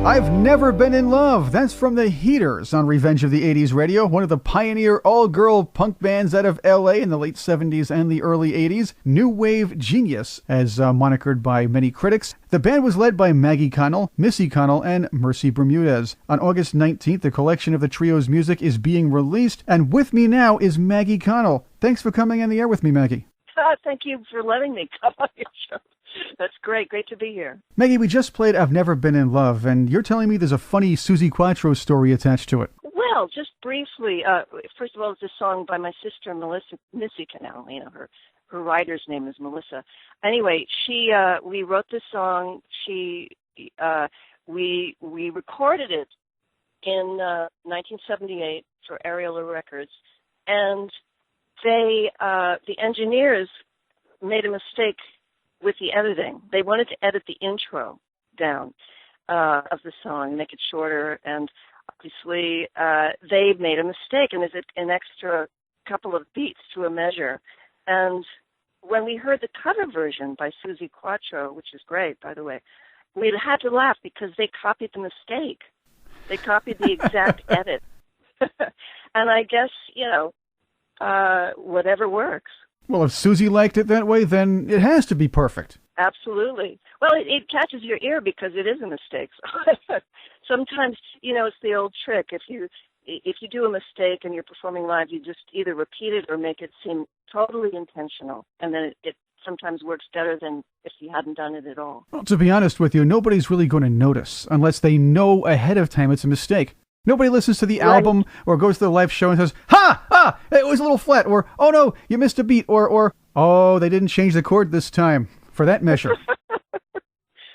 I've Never Been in Love. That's from the Heaters on Revenge of the 80s Radio, one of the pioneer all-girl punk bands out of L.A. in the late 70s and the early 80s. New Wave Genius, as monikered by many critics. The band was led by Maggie Connell, Missy Connell, and Mercy Bermudez. On August 19th, the collection of the trio's music is being released, and with me now is Maggie Connell. Thanks for coming on the air with me, Maggie. Thank you for letting me come on your show. That's great. Great to be here. Maggie, we just played I've Never Been in Love, and you're telling me there's a funny Suzi Quatro story attached to it. Well, just briefly, first of all, it's a song by my sister, Missy Connell. You know, her writer's name is Melissa. Anyway, we wrote this song. We recorded it in 1978 for Areola Records, and the engineers made a mistake with the editing. They wanted to edit the intro down of the song, make it shorter, and obviously they made a mistake, and there's an extra couple of beats to a measure. And when we heard the cover version by Suzi Quatro, which is great, by the way, we had to laugh because they copied the mistake. They copied the exact edit. And I guess, whatever works. Well, if Suzi liked it that way, then it has to be perfect. Absolutely. Well, it catches your ear because it is a mistake. Sometimes, it's the old trick. If you do a mistake and you're performing live, you just either repeat it or make it seem totally intentional, and then it sometimes works better than if you hadn't done it at all. Well, to be honest with you, nobody's really going to notice unless they know ahead of time it's a mistake. Nobody listens to the album or goes to the live show and says, ha, it was a little flat, or, oh no, you missed a beat, or, oh, they didn't change the chord this time for that measure.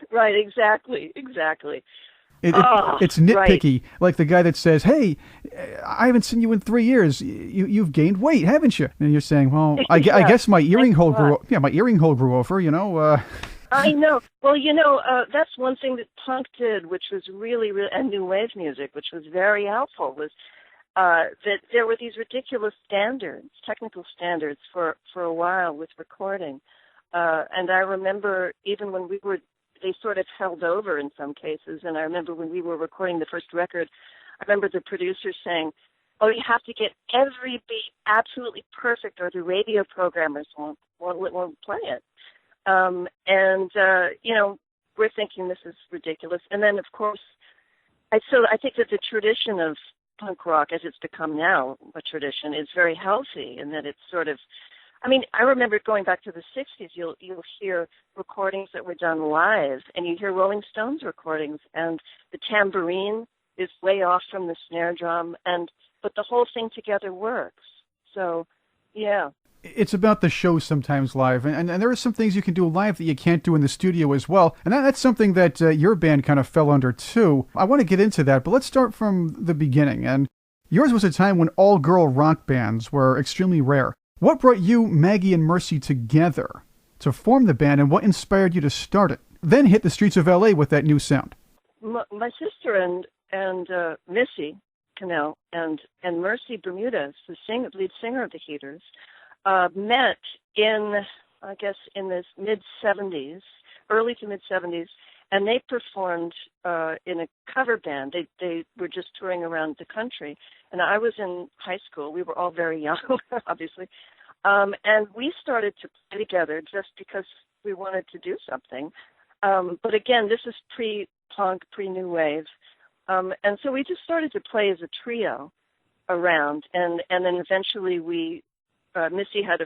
Right, exactly. It's nitpicky, right. Like the guy that says, hey, I haven't seen you in 3 years. You've gained weight, haven't you? And you're saying, well, I guess my earring hole grew over, I know. Well, that's one thing that punk did, which was really, and new wave music, which was very helpful, was that there were these ridiculous standards, technical standards for a while with recording. And I remember even when they sort of held over in some cases. And I remember when we were recording the first record, I remember the producer saying, oh, you have to get every beat absolutely perfect or the radio programmers won't play it. We're thinking this is ridiculous. And then, of course, I think that the tradition of punk rock, as it's become now a tradition, is very healthy, and that it's sort of, I remember going back to the 60s, you'll hear recordings that were done live, and you hear Rolling Stones recordings, and the tambourine is way off from the snare drum, but the whole thing together works. So, yeah. It's about the show sometimes live, and there are some things you can do live that you can't do in the studio as well, and that's something that your band kind of fell under too. I want to get into that, but let's start from the beginning. And yours was a time when all-girl rock bands were extremely rare. What brought you, Maggie, and Mercy together to form the band, and what inspired you to start it? Then hit the streets of L.A. with that new sound. My sister and Missy Connell and Mercy Bermudez, the lead singer of the Heaters, met in the mid-70s, early to mid-70s, and they performed in a cover band. They were just touring around the country, and I was in high school. We were all very young, obviously, and we started to play together just because we wanted to do something. But again, this is pre-punk, pre-new wave, and so we just started to play as a trio around, and then eventually Missy had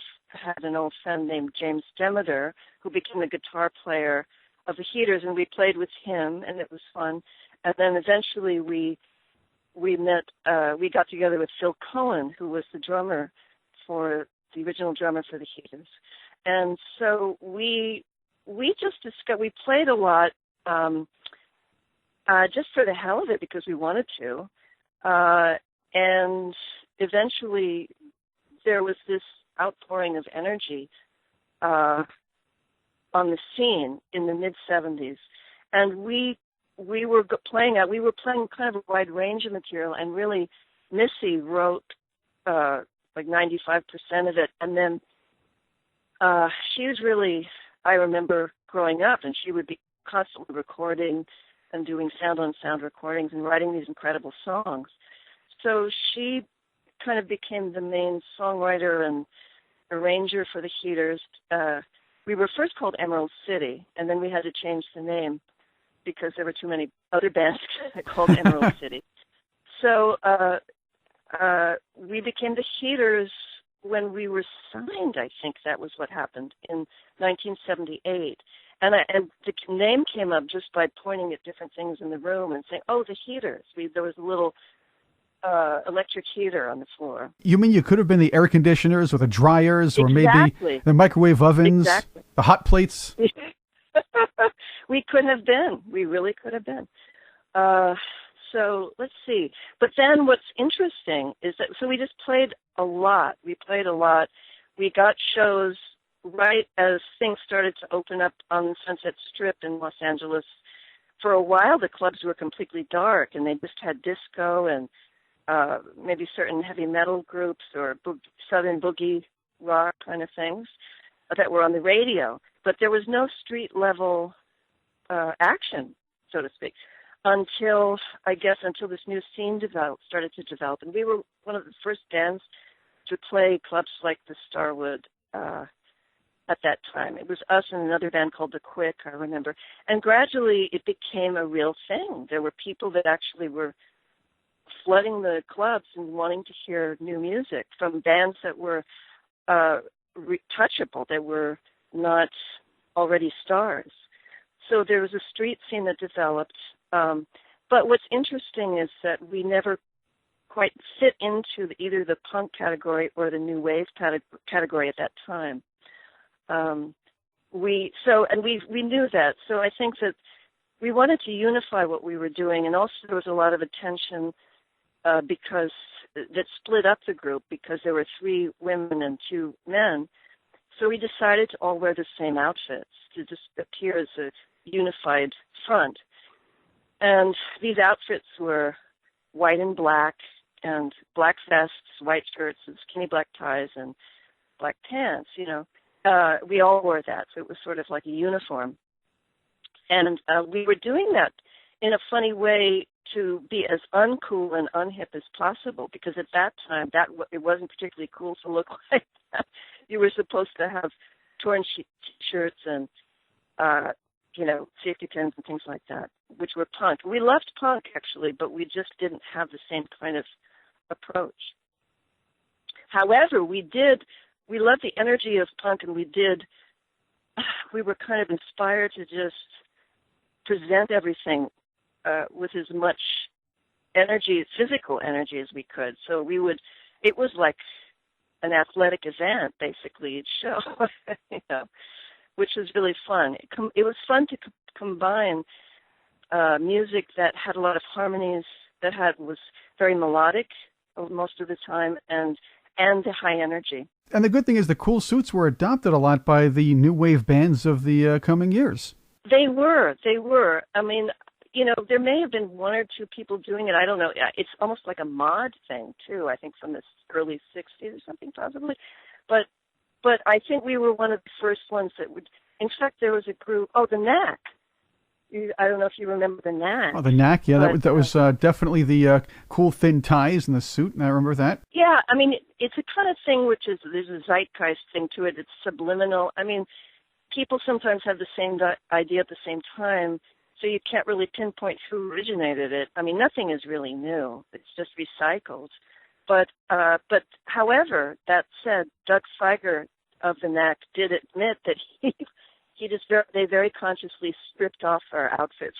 an old friend named James Demeter, who became the guitar player of the Heaters, and we played with him, and it was fun. And then eventually we got together with Phil Cohen, who was the original drummer for the Heaters. And so we played a lot just for the hell of it because we wanted to. And eventually there was this outpouring of energy on the scene in the mid-70s, and we were playing kind of a wide range of material, and really Missy wrote like 95% of it, and then she was really, I remember growing up, and she would be constantly recording and doing sound-on-sound recordings and writing these incredible songs. So she kind of became the main songwriter and arranger for the Heaters. We were first called Emerald City, and then we had to change the name because there were too many other bands called Emerald City. So we became the Heaters when we were signed. I think that was what happened in 1978. And the name came up just by pointing at different things in the room and saying, "Oh, the Heaters." There was a little electric heater on the floor. You mean you could have been the air conditioners or the dryers or Exactly. maybe the microwave ovens, Exactly. the hot plates? We could have been. We really could have been. So let's see. But then what's interesting is that, so we just played a lot. We played a lot. We got shows right as things started to open up on the Sunset Strip in Los Angeles. For a while, the clubs were completely dark, and they just had disco and maybe certain heavy metal groups or southern boogie rock kind of things that were on the radio. But there was no street-level action, so to speak, until this new scene started to develop. And we were one of the first bands to play clubs like the Starwood at that time. It was us and another band called The Quick, I remember. And gradually it became a real thing. There were people that actually were flooding the clubs and wanting to hear new music from bands that were touchable, that were not already stars. So there was a street scene that developed. But what's interesting is that we never quite fit into either the punk category or the new wave category at that time. We knew that. So I think that we wanted to unify what we were doing, and also there was a lot of attention because that split up the group because there were 3 women and 2 men. So we decided to all wear the same outfits to just appear as a unified front. And these outfits were white and black vests, white shirts, and skinny black ties, and black pants, We all wore that, so it was sort of like a uniform. And we were doing that in a funny way to be as uncool and unhip as possible, because at that time, it wasn't particularly cool to look like that. You were supposed to have torn shirts and, safety pins and things like that, which were punk. We loved punk, actually, but we just didn't have the same kind of approach. However, we loved the energy of punk, and we were kind of inspired to just present everything with as much energy, physical energy, as we could. So it was like an athletic event, basically, each show, which was really fun. It was fun to combine music that had a lot of harmonies, was very melodic most of the time, and the high energy. And the good thing is the cool suits were adopted a lot by the new wave bands of the coming years. They were. I mean, there may have been 1 or 2 people doing it. I don't know. It's almost like a mod thing, too, I think from the early 60s or something, possibly. But I think we were one of the first ones that would. In fact, there was a group, the Knack. I don't know if you remember the Knack. Oh, the Knack, yeah. That was definitely the cool thin ties and the suit, and I remember that. Yeah, I mean, it's a kind of thing there's a zeitgeist thing to it. It's subliminal. I mean, people sometimes have the same idea at the same time, so you can't really pinpoint who originated it. I mean, nothing is really new. It's just recycled. But however, that said, Doug Feiger of the Knack did admit that they very consciously stripped off our outfits.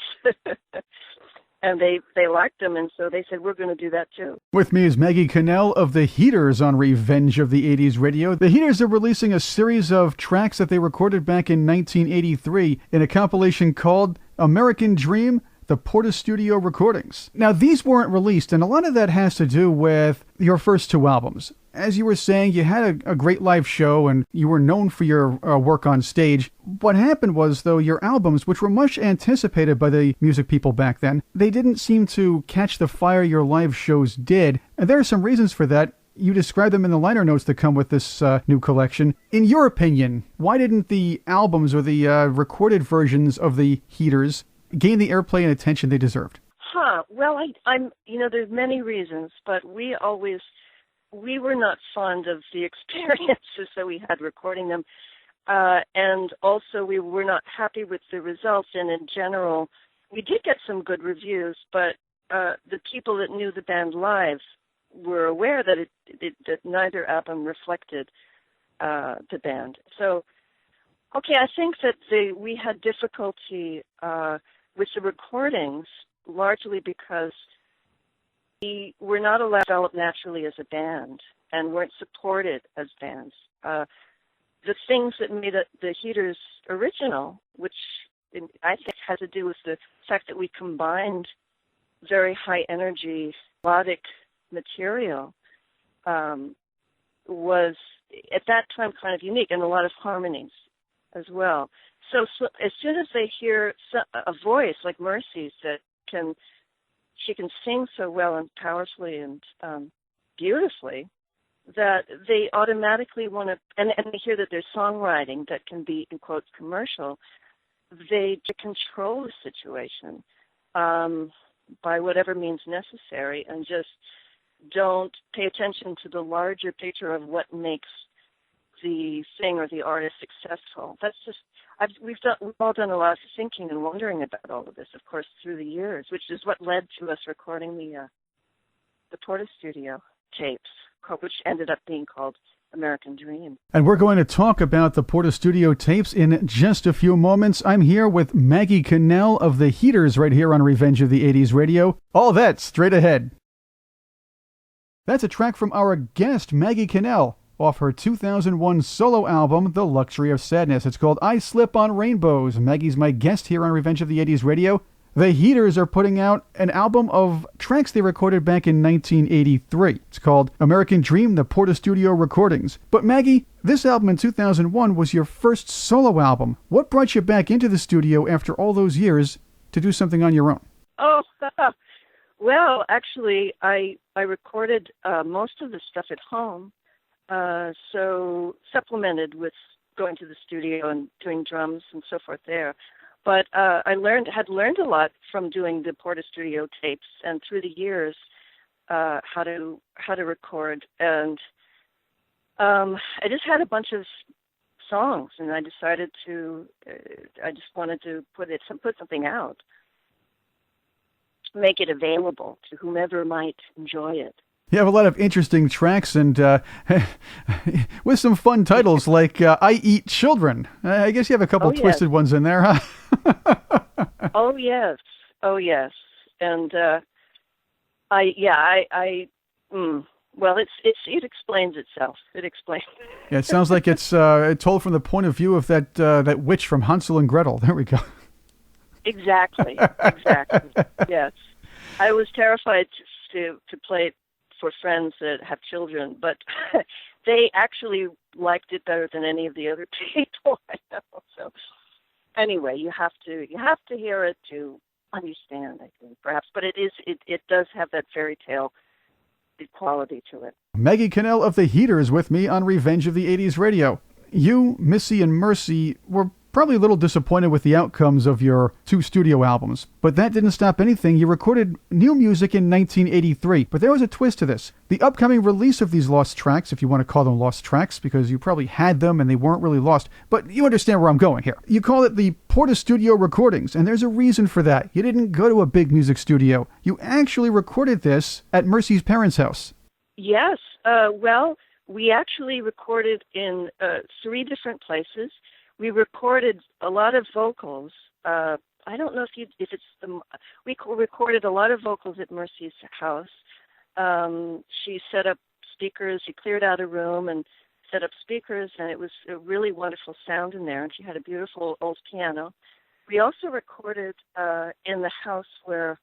And they liked them, and so they said, we're going to do that too. With me is Maggie Connell of the Heaters on Revenge of the 80s Radio. The Heaters are releasing a series of tracks that they recorded back in 1983 in a compilation called American Dream, the Portastudio Recordings. Now, these weren't released, and a lot of that has to do with your first 2 albums. As you were saying, you had a great live show, and you were known for your work on stage. What happened was, though, your albums, which were much anticipated by the music people back then, they didn't seem to catch the fire your live shows did. And there are some reasons for that. You describe them in the liner notes that come with this new collection. In your opinion, why didn't the albums or the recorded versions of the Heaters gain the airplay and attention they deserved? Well, I'm there's many reasons, but we were not fond of the experiences that we had recording them. And also we were not happy with the results. And in general, we did get some good reviews, but the people that knew the band live were aware that that neither album reflected the band. So, okay, I think that we had difficulty with the recordings, largely because we were not allowed to develop naturally as a band and weren't supported as bands. The things that made the Heaters original, which I think has to do with the fact that we combined very high energy melodic material, was at that time kind of unique, and a lot of harmonies as well. So as soon as they hear a voice like Mercy's that she can sing so well and powerfully and beautifully, that they automatically want to, and they hear that there's songwriting that can be, in quotes, commercial, they control the situation by whatever means necessary and just don't pay attention to the larger picture of what makes the thing or the artist successful. That's just, we've all done a lot of thinking and wondering about all of this, of course, through the years, which is what led to us recording the Portastudio tapes, which ended up being called American Dream. And we're going to talk about the Portastudio tapes in just a few moments. I'm here with Maggie Connell of the Heaters right here on Revenge of the 80s Radio. All that straight ahead. That's a track from our guest, Maggie Connell, off her 2001 solo album, The Luxury of Sadness. It's called I Slip on Rainbows. Maggie's my guest here on Revenge of the 80s Radio. The Heaters are putting out an album of tracks they recorded back in 1983. It's called American Dream, the Portastudio Recordings. But Maggie, this album in 2001 was your first solo album. What brought you back into the studio after all those years to do something on your own? Oh, well, actually, I recorded most of the stuff at home, so supplemented with going to the studio and doing drums and so forth there. But I had learned a lot from doing the Portastudio tapes, and through the years, how to record. And I just had a bunch of songs, and I decided I just wanted to put something out, make it available to whomever might enjoy it. You have a lot of interesting tracks and with some fun titles like I Eat Children. I guess you have a couple twisted ones in there, huh? Oh, yes. And well, it explains itself. It explains. Yeah, it sounds like it's told from the point of view of that witch from Hansel and Gretel. There we go. Exactly. Yes. I was terrified to play it for friends that have children, but they actually liked it better than any of the other people I know. So anyway, you have to hear it to understand, I think, perhaps. But it does have that fairy tale quality to it. Maggie Connell of the Heaters with me on Revenge of the 80s Radio. You, Missy, and Mercy were probably a little disappointed with the outcomes of your two studio albums, but that didn't stop anything. You recorded new music in 1983, but there was a twist to this. The upcoming release of these lost tracks, if you want to call them lost tracks, because you probably had them and they weren't really lost, but you understand where I'm going here. You call it the Portastudio Recordings, and there's a reason for that. You didn't go to a big music studio. You actually recorded this at Mercy's parents' house. Yes. Well, we actually recorded in 3 different places. We recorded a lot of vocals. I don't know we recorded a lot of vocals at Mercy's house. She set up speakers. She cleared out a room and set up speakers, and it was a really wonderful sound in there. And she had a beautiful old piano. We also recorded in the house where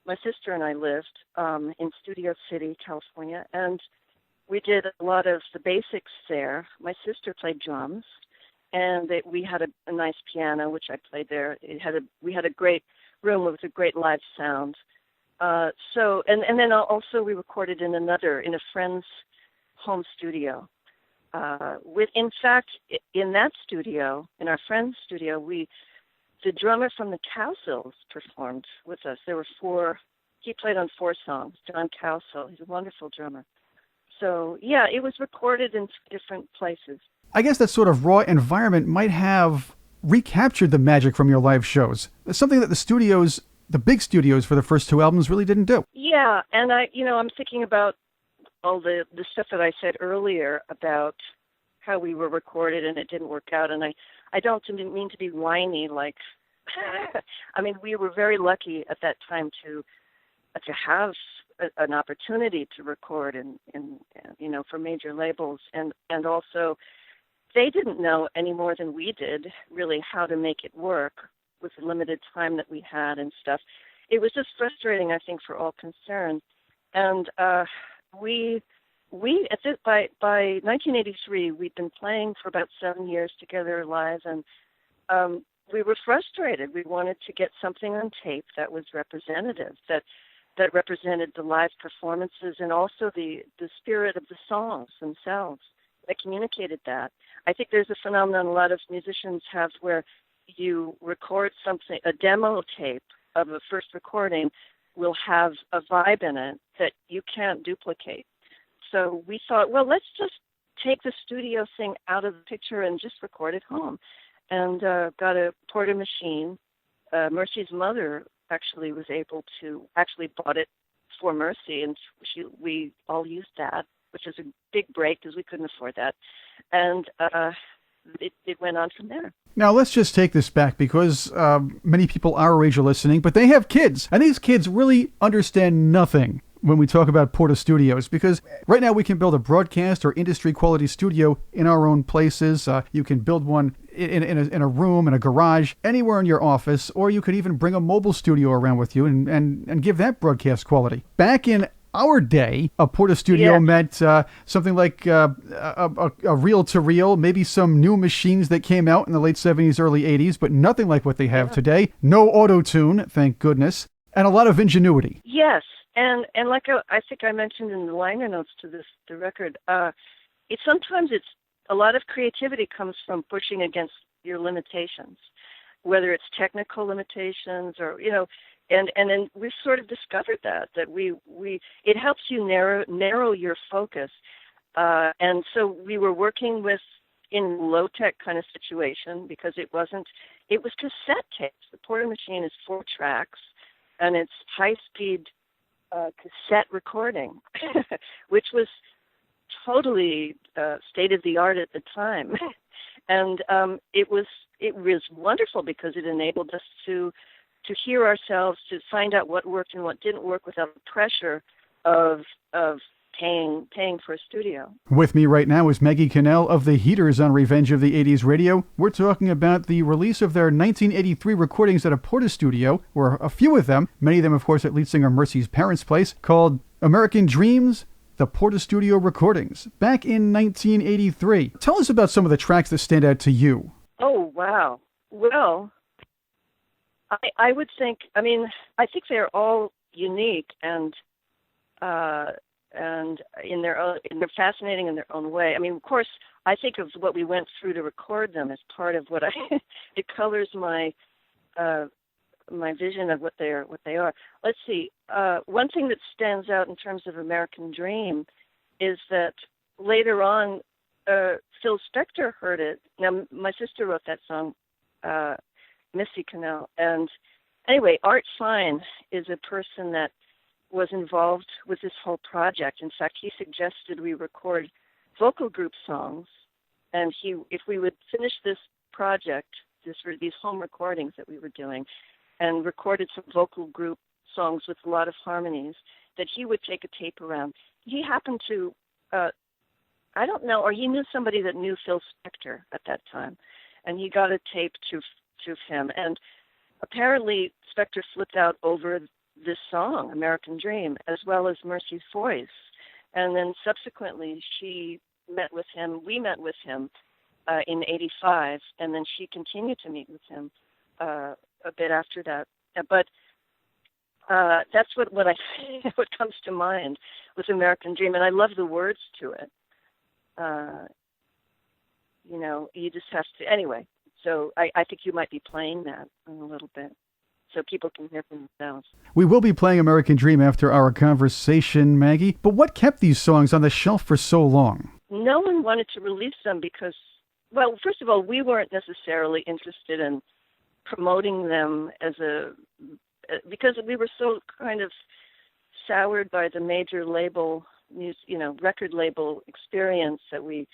my sister and I lived in Studio City, California, and we did a lot of the basics there. My sister played drums. And we had a nice piano, which I played there. We had a great room with a great live sound. And then also we recorded in a friend's home studio. In fact, in that studio, in our friend's studio, we the drummer from the Cowsills performed with us. There were 4. He played on 4 songs. John Cowsill. He's a wonderful drummer. So yeah, it was recorded in different places. I guess that sort of raw environment might have recaptured the magic from your live shows. It's something that the big studios for the first 2 albums really didn't do. Yeah, and I'm thinking about all the stuff that I said earlier about how we were recorded and it didn't work out. And I don't mean to be whiny, like, I mean, we were very lucky at that time to have an opportunity to record and for major labels. And also, they didn't know any more than we did really how to make it work with the limited time that we had and stuff. It was just frustrating, I think, for all concerned. And by 1983, we'd been playing for about 7 years together live, and we were frustrated. We wanted to get something on tape that was representative, that represented the live performances and also the spirit of the songs themselves, that communicated that. I think there's a phenomenon a lot of musicians have where you record something, a demo tape of a first recording will have a vibe in it that you can't duplicate. So we thought, well, let's just take the studio thing out of the picture and just record it home. And got a Porta machine. Mercy's mother actually bought it for Mercy, and we all used that, which was a big break because we couldn't afford that. And it went on from there. Now, let's just take this back because many people our age are listening, but they have kids. And these kids really understand nothing when we talk about Portastudios, because right now we can build a broadcast or industry quality studio in our own places. You can build one in a room, in a garage, anywhere in your office, or you could even bring a mobile studio around with you and give that broadcast quality. Back in our day, a Portastudio meant something like a reel-to-reel, maybe some new machines that came out in the late 70s, early 80s, but nothing like what they have today. No auto-tune, thank goodness, and a lot of ingenuity. Yes, and like I think I mentioned in the liner notes to the record, sometimes it's a lot of creativity comes from pushing against your limitations, whether it's technical limitations or and then we've sort of discovered that it helps you narrow your focus, and so we were working in low tech kind of situation because it was cassette tapes. The Porta machine is 4 tracks, and it's high speed cassette recording, which was totally state of the art at the time, and it was wonderful because it enabled us to hear ourselves, to find out what worked and what didn't work without the pressure of paying for a studio. With me right now is Maggie Connell of the Heaters on Revenge of the 80s Radio. We're talking about the release of their 1983 recordings at a Portastudio, or a few of them, many of them, of course, at lead singer Mercy's parents' place, called American Dreams, the Portastudio Recordings, back in 1983. Tell us about some of the tracks that stand out to you. Oh, wow. Well, I would think, I think they're all unique and they're fascinating in their own way. Of course, I think of what we went through to record them as part of what it colors my vision of what they are. Let's see. One thing that stands out in terms of American Dream is that later on, Phil Spector heard it. Now, my sister wrote that song, Missy Connell. And anyway, Art Fine is a person that was involved with this whole project. In fact, he suggested we record vocal group songs, and if we would finish this project, these home recordings that we were doing, and recorded some vocal group songs with a lot of harmonies, that he would take a tape around. He happened to, I don't know, or he knew somebody that knew Phil Spector at that time, and he got a tape to him. And apparently Spector flipped out over this song, American Dream, as well as Mercy's voice. And then subsequently we met with him in 85, and then she continued to meet with him a bit after that. But that's what comes to mind with American Dream, and I love the words to it. You just have to, anyway. So I think you might be playing that a little bit so people can hear for themselves. We will be playing American Dream after our conversation, Maggie. But what kept these songs on the shelf for so long? No one wanted to release them because, well, first of all, we weren't necessarily interested in promoting them because we were so kind of soured by the major label, record label experience that we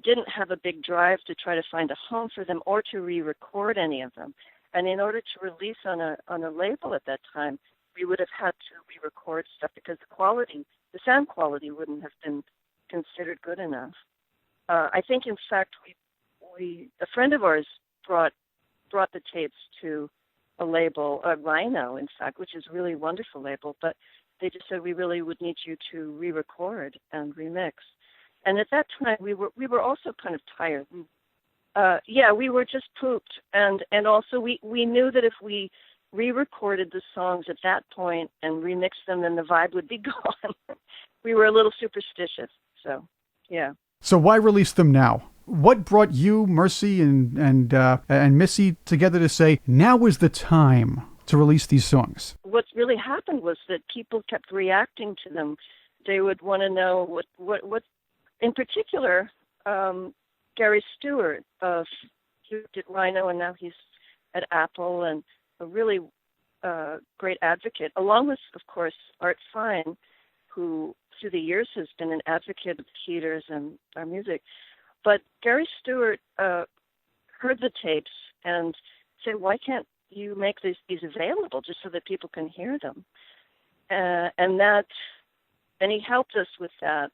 didn't have a big drive to try to find a home for them or to re-record any of them. And in order to release on a label at that time, we would have had to re-record stuff because the sound quality wouldn't have been considered good enough. I think, in fact, a friend of ours brought the tapes to a label, Rhino, in fact, which is a really wonderful label, but they just said we really would need you to re-record and remix. And at that time, we were also kind of tired. We were just pooped, and also we knew that if we re-recorded the songs at that point and remixed them, then the vibe would be gone. We were a little superstitious, so yeah. So why release them now? What brought you, Mercy, and Missy together to say now is the time to release these songs? What really happened was that people kept reacting to them. They would want to know what in particular. Gary Stewart he worked at Rhino and now he's at Apple, and a really great advocate, along with, of course, Art Fine, who through the years has been an advocate of Heaters and our music. But Gary Stewart heard the tapes and said, why can't you make these available just so that people can hear them? And he helped us with that,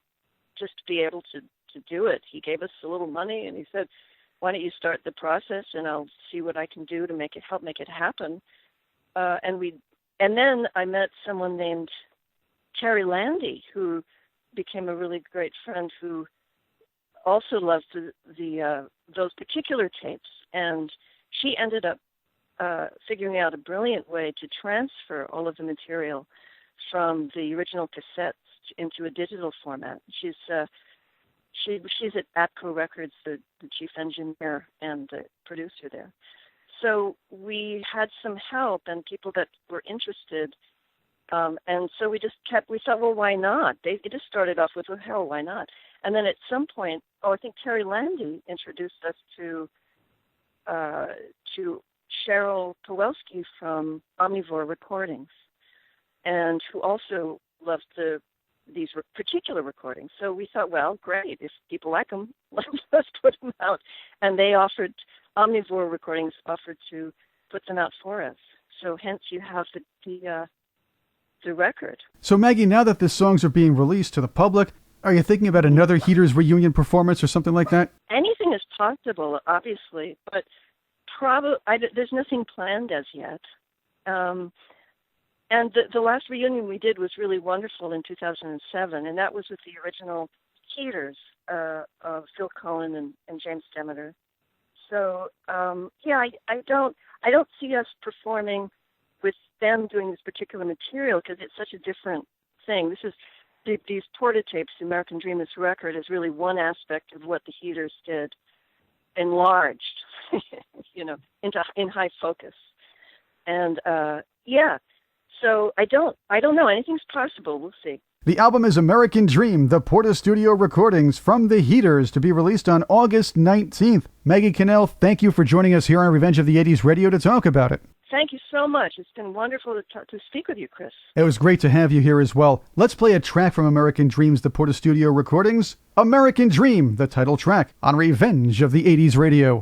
just to be able to do it. He gave us a little money and he said, why don't you start the process and I'll see what I can do to help make it happen. And then I met someone named Terry Landy, who became a really great friend, who also loved those particular tapes, and she ended up figuring out a brilliant way to transfer all of the material from the original cassettes into a digital format. She's at APCO Records, the chief engineer and the producer there. So we had some help and people that were interested. And so we thought, well, why not? It just started off with, well, hell, why not? And then at some point, I think Terry Landy introduced us to Cheryl Pawelski from Omnivore Recordings, and who also loved these particular recordings. So we thought, well, great, if people like them, let's put them out. And Omnivore Recordings offered to put them out for us. So hence you have the record. So Maggie, now that the songs are being released to the public, are you thinking about another Heaters reunion performance or something like that? Anything is possible, obviously, but there's nothing planned as yet. And the last reunion we did was really wonderful in 2007, and that was with the original Heaters of Phil Cohen and James Demeter. So I don't see us performing with them doing this particular material because it's such a different thing. This is these Porta tapes, the American Dream, this record is really one aspect of what the Heaters did, enlarged, in high focus. And so I don't know. Anything's possible. We'll see. The album is American Dream, the Portastudio Recordings from the Heaters, to be released on August 19th. Maggie Connell, thank you for joining us here on Revenge of the 80s Radio to talk about it. Thank you so much. It's been wonderful to speak with you, Chris. It was great to have you here as well. Let's play a track from American Dream's The Portastudio Recordings, American Dream, the title track, on Revenge of the 80s Radio.